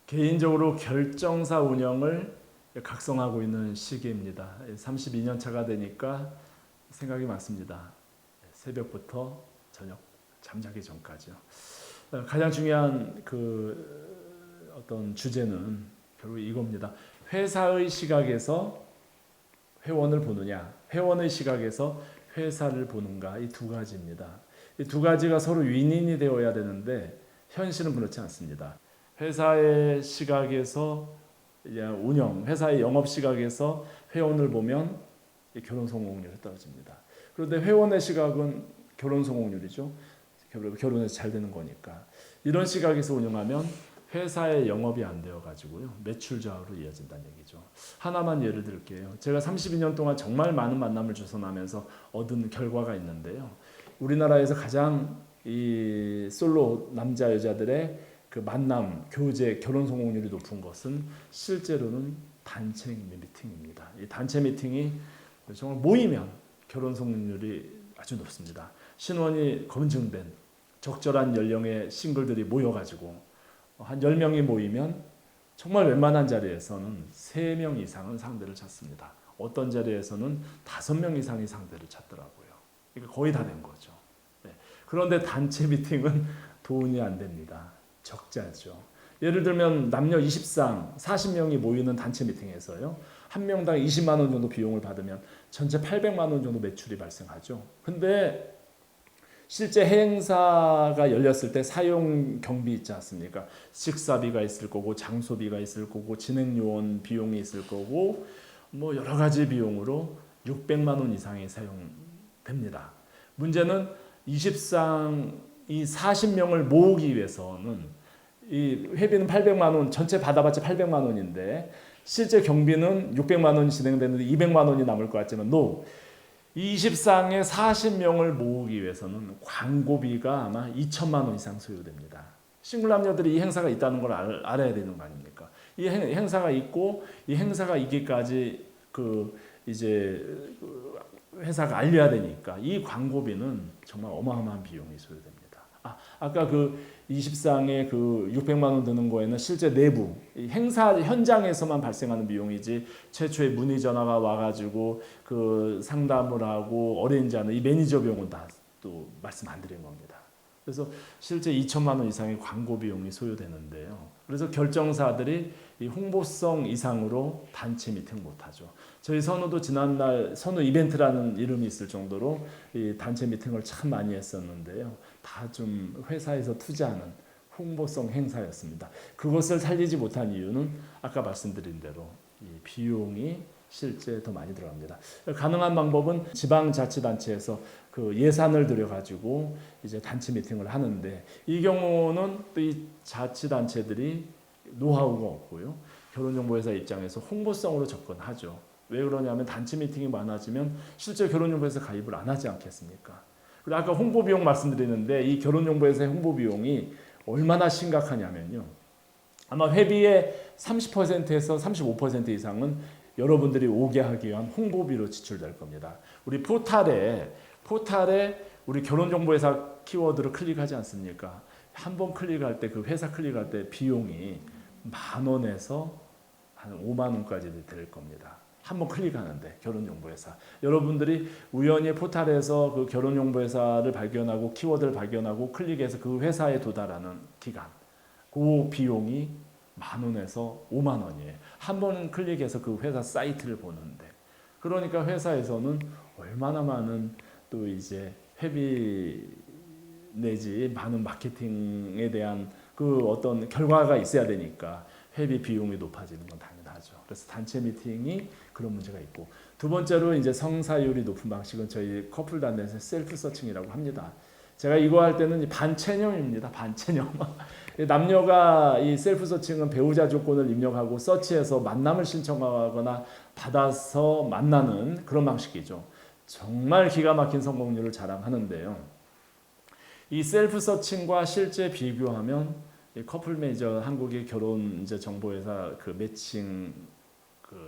개인적으로 결정사 운영을 각성하고 있는 시기입니다. 32년 차가 되니까 생각이 많습니다. 새벽부터 저녁 잠자기 전까지요. 가장 중요한 어떤 주제는 결국 이겁니다. 회사의 시각에서 회원을 보느냐, 회원의 시각에서 회사를 보는가, 이 두 가지입니다. 이 두 가지가 서로 윈윈이 되어야 되는데 현실은 그렇지 않습니다. 회사의 시각에서 운영, 회사의 영업 시각에서 회원을 보면 결혼 성공률이 떨어집니다. 그런데 회원의 시각은 결혼 성공률이죠. 결혼해서 잘 되는 거니까. 이런 시각에서 운영하면 회사의 영업이 안 되어 가지고요. 매출 저하로 이어진다는 얘기죠. 하나만 예를 들게요. 제가 32년 동안 정말 많은 만남을 주선하면서 얻은 결과가 있는데요. 우리나라에서 가장 이 솔로 남자 여자들의 그 만남, 교제, 결혼 성공률이 높은 것은 실제로는 단체 미팅입니다. 이 단체 미팅이 정말 모이면 결혼 성공률이 아주 높습니다. 신원이 검증된 적절한 연령의 싱글들이 모여가지고 한 10명이 모이면 정말 웬만한 자리에서는 3명 이상은 상대를 찾습니다. 어떤 자리에서는 5명 이상이 상대를 찾더라고요. 그러니까 거의 다 된 거죠. 네. 그런데 단체 미팅은 돈이 안 됩니다. 적자죠. 예를 들면 남녀 20상 40명이 모이는 단체 미팅에서요. 한 명당 20만 원 정도 비용을 받으면 전체 800만 원 정도 매출이 발생하죠. 근데 실제 행사가 열렸을 때 사용 경비 있지 않습니까? 식사비가 있을 거고 장소비가 있을 거고 진행 요원 비용이 있을 거고 뭐 여러 가지 비용으로 600만 원 이상이 사용됩니다. 문제는 20상 이 40명을 모으기 위해서는 이 회비는 800만 원 전체 받아봤자 800만 원인데 실제 경비는 600만 원이 진행되는데 200만 원이 남을 것 같지만 이 20상의 40명을 모으기 위해서는 광고비가 아마 2천만 원 이상 소요됩니다. 싱글 남녀들이 이 행사가 있다는 걸 알아야 되는 거 아닙니까? 이 행사가 있고 이 행사가 있기까지 회사가 알려야 되니까 이 광고비는 정말 어마어마한 비용이 소요됩니다. 아까 20상에 600만 원 드는 거에는 실제 내부 행사 현장에서만 발생하는 비용이지 최초에 문의 전화가 와가지고 상담을 하고 어레인지하는 이 매니저 비용은 다 또 말씀 안 드린 겁니다. 그래서 실제 2천만 원 이상의 광고 비용이 소요되는데요. 그래서 결정사들이 이 홍보성 이상으로 단체 미팅 못하죠. 저희 선우도 지난날 선우 이벤트라는 이름이 있을 정도로 이 단체 미팅을 참 많이 했었는데요. 다 좀 회사에서 투자하는 홍보성 행사였습니다. 그것을 살리지 못한 이유는 아까 말씀드린 대로 이 비용이 실제 더 많이 들어갑니다. 가능한 방법은 지방자치단체에서 예산을 들여가지고 이제 단체 미팅을 하는데 이 경우는 또 이 자치단체들이 노하우가 없고요. 결혼정보회사 입장에서 홍보성으로 접근하죠. 왜 그러냐면 단체 미팅이 많아지면 실제 결혼정보회사 가입을 안 하지 않겠습니까? 그리고 아까 홍보 비용 말씀드리는데 이 결혼정보회사의 홍보 비용이 얼마나 심각하냐면요. 아마 회비의 30%에서 35% 이상은 여러분들이 오게 하기 위한 홍보비로 지출될 겁니다. 우리 포탈에 우리 결혼정보회사 키워드를 클릭하지 않습니까? 한번 클릭할 때 회사 클릭할 때 비용이 10,000원에서 한 5만 원까지 될 겁니다. 한번 클릭하는데 결혼정보회사 여러분들이 우연히 포탈에서 결혼정보회사를 발견하고 키워드를 발견하고 클릭해서 그 회사에 도달하는 기간 그 비용이 10,000원에서 5만 원이에요. 한 번 클릭해서 그 회사 사이트를 보는데 그러니까 회사에서는 얼마나 많은 또 이제 회비 내지 많은 마케팅에 대한 어떤 결과가 있어야 되니까 회비 비용이 높아지는 건 당연하죠. 그래서 단체 미팅이 그런 문제가 있고 두 번째로 이제 성사율이 높은 방식은 저희 커플 단내에서 셀프 서칭이라고 합니다. 제가 이거 할 때는 반체념입니다. 반체념. 남녀가 이 셀프 서칭은 배우자 조건을 입력하고 서치해서 만남을 신청하거나 받아서 만나는 그런 방식이죠. 정말 기가 막힌 성공률을 자랑하는데요. 이 셀프 서칭과 실제 비교하면 커플 매니저 한국의 결혼 이제 정보회사 매칭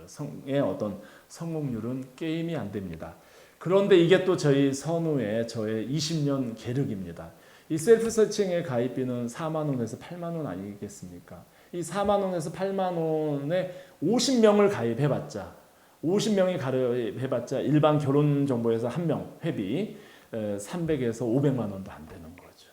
성의 어떤 성공률은 게임이 안 됩니다. 그런데 이게 또 저희 선우의 저의 20년 계륵입니다. 이 셀프 서칭의 가입비는 4만 원에서 8만 원 아니겠습니까? 이 4만 원에서 8만 원에 50명을 가입해봤자 50명이 가입해봤자 일반 결혼정보회사 1명 회비 300에서 500만 원도 안 되는 거죠.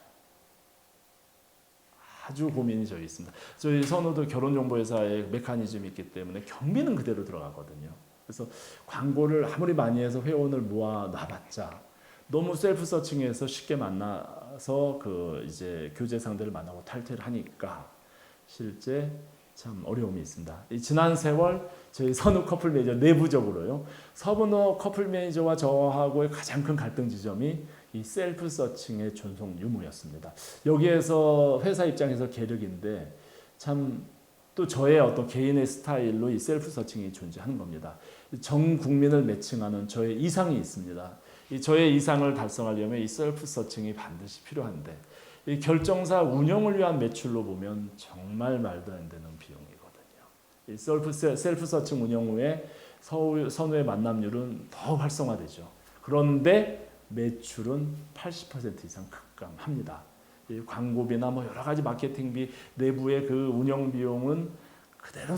아주 고민이 저희 있습니다. 저희 선호도 결혼정보회사의 메커니즘이 있기 때문에 경비는 그대로 들어가거든요. 그래서 광고를 아무리 많이 해서 회원을 모아 놔봤자 너무 셀프 서칭해서 쉽게 만나서 그 이제 교제 상대를 만나고 탈퇴를 하니까 실제 참 어려움이 있습니다. 이 지난 세월 저희 선우 커플 매니저 내부적으로요. 서분호 커플 매니저와 저하고의 가장 큰 갈등 지점이 이 셀프 서칭의 존속 유무였습니다. 여기에서 회사 입장에서 계륵인데 참 또 저의 어떤 개인의 스타일로 이 셀프 서칭이 존재하는 겁니다. 전 국민을 매칭하는 저의 이상이 있습니다. 이 저의 이상을 달성하려면 이 셀프 서칭이 반드시 필요한데 이 결정사 운영을 위한 매출로 보면 정말 말도 안 되는 비용이거든요. 이 셀프 서칭 운영 후에 선후의 만남률은 더 활성화되죠. 그런데 매출은 80% 이상 급감합니다. 이 광고비나 뭐 여러 가지 마케팅비 내부의 그 운영 비용은 그대로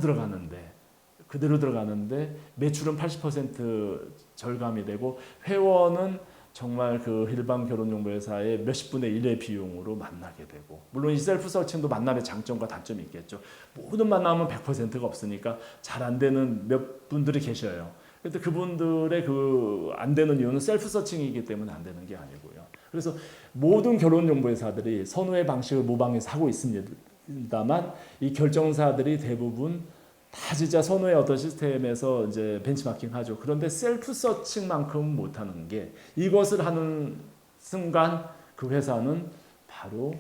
들어가는데 매출은 80% 절감이 되고 회원은 정말 그 일반 결혼정보회사의 몇십 분의 1의 비용으로 만나게 되고 물론 이 셀프 서칭도 만남의 장점과 단점이 있겠죠. 모든 만남은 100%가 없으니까 잘 안 되는 몇 분들이 계셔요. 근데 그분들의 그 안 되는 이유는 셀프 서칭이기 때문에 안 되는 게 아니고요. 그래서 모든 결혼정보회사들이 선호의 방식을 모방해서 하고 있습니다만 이 결정사들이 대부분 다 진짜 선호의 어떤 시스템에서 이제 벤치마킹 하죠. 그런데 셀프 서칭만큼 못하는 게 이것을 하는 순간 그 회사는 바로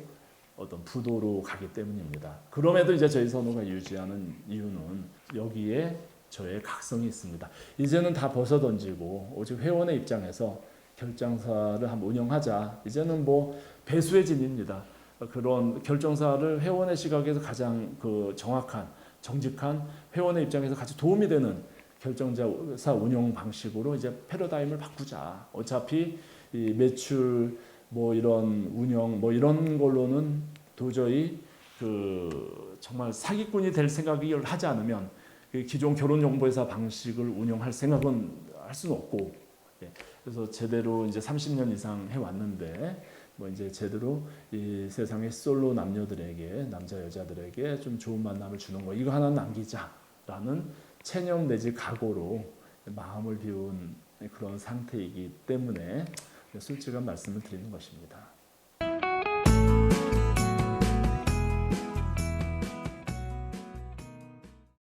어떤 부도로 가기 때문입니다. 그럼에도 이제 저희 선호가 유지하는 이유는 여기에 저의 각성이 있습니다. 이제는 다 벗어던지고 오직 회원의 입장에서 결정사를 한번 운영하자. 이제는 뭐 배수의 진입니다. 그런 결정사를 회원의 시각에서 가장 그 정확한 정직한 회원의 입장에서 같이 도움이 되는 결정사 운영 방식으로 이제 패러다임을 바꾸자. 어차피 이 매출 뭐 이런 운영 뭐 이런 걸로는 도저히 그 정말 사기꾼이 될 생각을 하지 않으면 기존 결혼정보회사 방식을 운영할 생각은 할 수는 없고 그래서 제대로 이제 30년 이상 해왔는데 뭐 이제 제대로 이 세상의 솔로 남녀들에게 남자 여자들에게 좀 좋은 만남을 주는 거 이거 하나 남기자라는 체념 내지 각오로 마음을 비운 그런 상태이기 때문에 솔직한 말씀을 드리는 것입니다.